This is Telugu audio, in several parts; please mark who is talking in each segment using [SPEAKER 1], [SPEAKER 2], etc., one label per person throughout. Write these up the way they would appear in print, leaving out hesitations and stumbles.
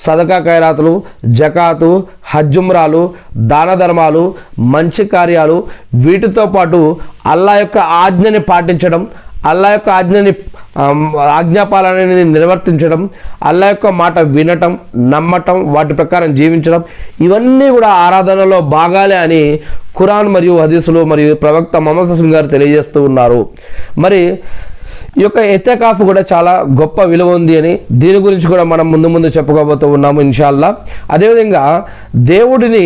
[SPEAKER 1] సదకా ఖైరాతులు, జకాతు, హజ్జుమ్రాలు, దాన ధర్మాలు, మంచి కార్యాలు, వీటితో పాటు అల్లా యొక్క ఆజ్ఞని పాటించడం, అల్లా యొక్క ఆజ్ఞాపాలనని నిర్వర్తించడం, అల్లా యొక్క మాట వినటం, నమ్మటం, వాటి ప్రకారం జీవించడం, ఇవన్నీ కూడా ఆరాధనలో భాగాలే అని ఖురాన్ మరియు హదీసులు మరియు ప్రవక్త ముహమ్మద్ సల్లల్లాహు అలైహి వసల్లం గారు తెలియజేస్తూ ఉన్నారు. మరి ఈ యొక్క ఎతకాఫ్ కూడా చాలా గొప్ప విలువ ఉంది అని దీని గురించి కూడా మనం ముందు చెప్పుకోబోతూ ఉన్నాము ఇన్షాల్లా. అదేవిధంగా దేవుడిని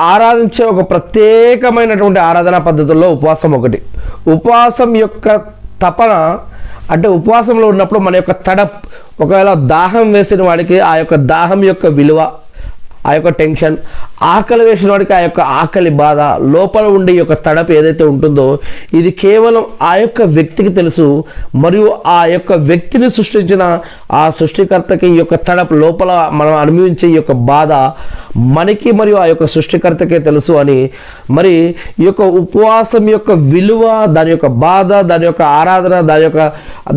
[SPEAKER 1] ఆరాధించే ఒక ప్రత్యేకమైనటువంటి ఆరాధనా పద్ధతుల్లో ఉపవాసం ఒకటి. ఉపవాసం యొక్క తపన అంటే ఉపవాసంలో ఉన్నప్పుడు మన యొక్క ఒకవేళ దాహం వేసిన వాడికి ఆ యొక్క దాహం యొక్క విలువ, ఆ యొక్క టెన్షన్, ఆకలి వేసిన వాడికి ఆ యొక్క ఆకలి బాధ, లోపల ఉండే యొక్క తడపు ఏదైతే ఉంటుందో ఇది కేవలం ఆ యొక్క వ్యక్తికి తెలుసు. మరియు ఆ యొక్క వ్యక్తిని సృష్టించిన ఆ సృష్టికర్తకి ఈ యొక్క తడపు లోపల మనం అనుభవించే ఈ యొక్క బాధ మనకి మరియు ఆ యొక్క సృష్టికర్తకే తెలుసు అని, మరి ఈ యొక్క ఉపవాసం యొక్క విలువ, దాని యొక్క బాధ, దాని యొక్క ఆరాధన,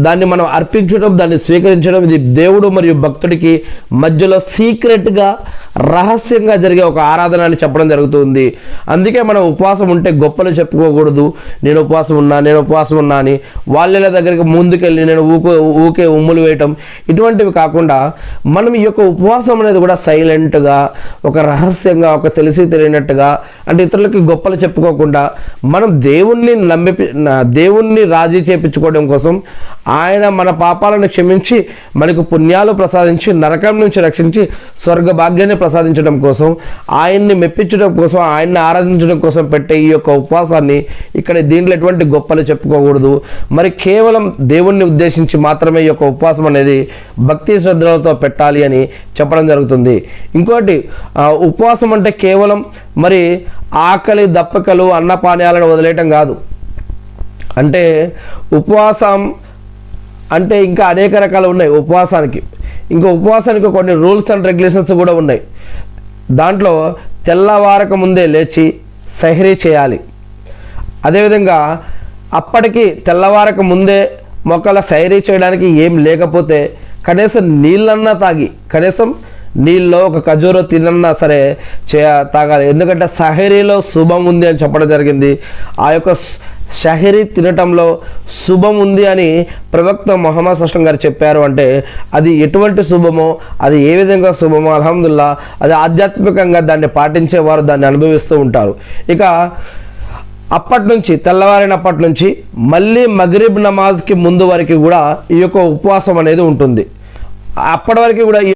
[SPEAKER 1] దాన్ని మనం అర్పించడం, దాన్ని స్వీకరించడం, ఇది దేవుడు మరియు భక్తుడికి మధ్యలో సీక్రెట్గా రహస్యంగా జరిగే ఒక ఆరాధన అని చెప్పడం జరుగుతుంది. అందుకే మనం ఉపవాసం ఉంటే గొప్పలు చెప్పుకోకూడదు. నేను ఉపవాసం ఉన్నా అని వాళ్ళ దగ్గరికి ముందుకెళ్ళి నేను ఊకే ఉమ్ములు వేయటం, ఇటువంటివి కాకుండా మనం ఈ యొక్క ఉపవాసం అనేది కూడా సైలెంట్గా, ఒక రహస్యంగా, ఒక తెలిసి తెలియనట్టుగా, అంటే ఇతరులకి గొప్పలు చెప్పుకోకుండా మనం దేవుణ్ణి రాజీ చేపించుకోవడం కోసం, ఆయన మన పాపాలను క్షమించి మనకు పుణ్యాలు ప్రసాదించి నరకం నుంచి రక్షించి స్వర్గ భాగ్యాన్ని ప్రసాదించడం కోసం, ఆయన్ని మెప్పించడం కోసం, ఆయన్ని ఆరాధించడం కోసం పెట్టే ఈ యొక్క ఉపవాసాన్ని ఇక్కడ దీంట్లో ఎటువంటి గొప్పలు చెప్పుకోకూడదు. మరి కేవలం దేవుణ్ణి ఉద్దేశించి మాత్రమే ఈ యొక్క ఉపవాసం అనేది భక్తి శ్రద్ధలతో పెట్టాలి అని చెప్పడం జరుగుతుంది. ఇంకోటి, ఉపవాసం అంటే కేవలం మరి ఆకలి దప్పకలు అన్నపానీయాలను వదిలేయటం కాదు. అంటే ఉపవాసం అంటే ఇంకా అనేక రకాలు ఉన్నాయి ఉపవాసానికి. ఉపవాసానికి కొన్ని రూల్స్ అండ్ రెగ్యులేషన్స్ కూడా ఉన్నాయి. దాంట్లో తెల్లవారక ముందే లేచి సహరీ చేయాలి. అదేవిధంగా అప్పటికి తెల్లవారక ముందే మొక్కల సహరీ చేయడానికి ఏం లేకపోతే కనీసం నీళ్ళన్నా తాగి, కనీసం నీళ్ళలో ఒక ఖజూరో తినన్నా సరే తాగాలి. ఎందుకంటే సహరీలో శుభం ఉంది అని చెప్పడం జరిగింది. ఆ యొక్క షహరీ తినటంలో శుభం ఉంది అని ప్రవక్త ముహమ్మద్ సల్లల్లాహు అలైహి వసల్లం గారు చెప్పారు. అంటే అది ఎటువంటి శుభమో, అది ఏ విధంగా శుభమో, అల్హమ్దుల్లా అది ఆధ్యాత్మికంగా దాన్ని పాటించేవారు దాన్ని అనుభవిస్తూ ఉంటారు. ఇక అప్పటి నుంచి తెల్లవారినప్పటి నుంచి మళ్ళీ మగ్రిబ్ నమాజ్కి ముందు వరకు కూడా ఈ యొక్క ఉపవాసం అనేది ఉంటుంది. అప్పటి వరకు కూడా